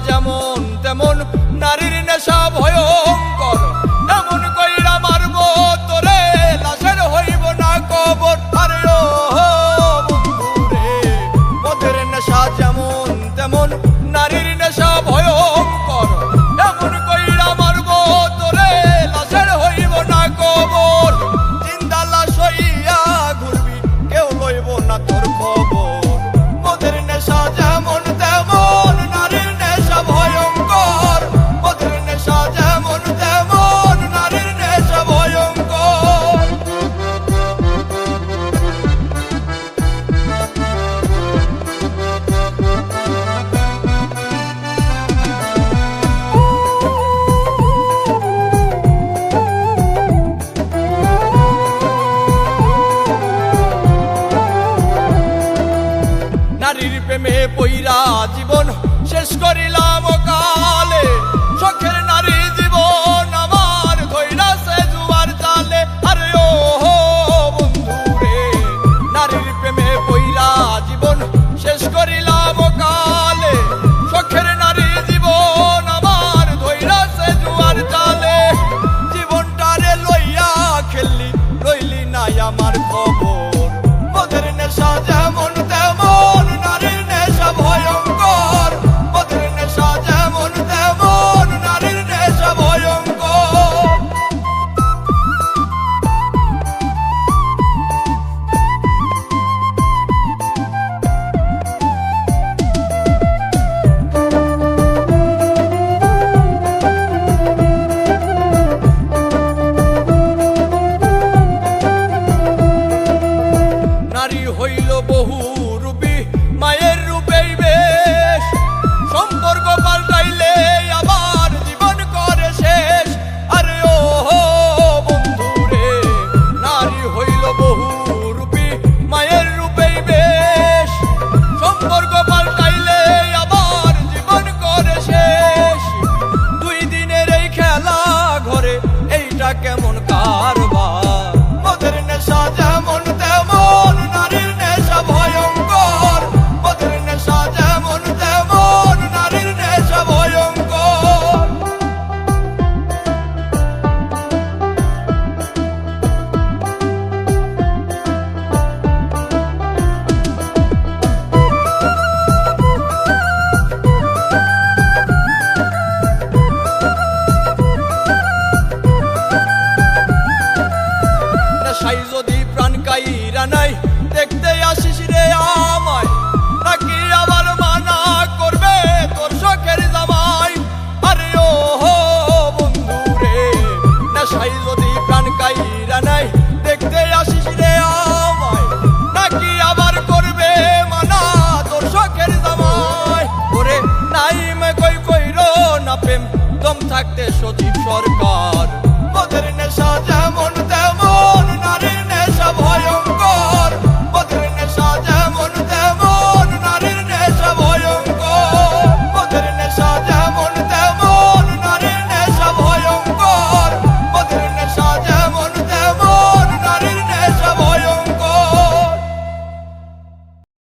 যেমন তেমন নারীর নেশা ভয়ঙ্কর, এমন কইরা মারব তোরে লাশের হইব না কবর। আরে ও বন্ধুরে, মদের নেশা যেমন তেমন নারীর নেশা ভয়ঙ্কর, এমন কইরা মারব তোরে লাশের হইব না কবর। জিন্দা লাশ হইয়া ঘুরবি, কেউ লইব না তোর খবর। মদের নেশা যেমন তেমন নারীর নেশা ভয়ঙ্কর, মদের নেশা যেমন তেমন নারীর নেশা ভয়ঙ্কর। নারীর প্রেমে পইরা জীবন শেষ করিলাম কালে, শখের নারী জীবন আমার ধইরাছে জুয়ার জালে। আরে ও বন্ধুরে, নারীর প্রেমে পইরা জীবন শেষ করিলাম কালে, শখের নারী জীবন আমার ধইরাছে জুয়ার জালে। জীবনটারে লইয়া খেললি, রইলি নাই আমার খবর। মদের নেশা যেমন তেমন নারীর নেশা ভয়ঙ্কর, মদের নেশা যেমন তেমন নারীর নেশা ভয়ঙ্কর। নারী হইল বহু রূপী, মায়ের রূপেই বেশ, সম্পর্ক পাল্টাইলে আবার জীবন করে শেষ। আরে ও বন্ধুরে, নারী হইল বহু রূপী, মায়ের রূপেই বেশ, সম্পর্ক পাল্টাইলে আবার জীবন করে শেষ। দুই দিনের এই খেলা ঘরে এইটা কেমন কারবার। মদের নেশা যেমন তেমন নারীর নেশা ভয়ঙ্কর, মদের নেশা যেমন তেমন নারীর নেশা ভয়ঙ্কর। নেশাই যদি প্রাণ কাইরা নাই, দেখতে আসিস রে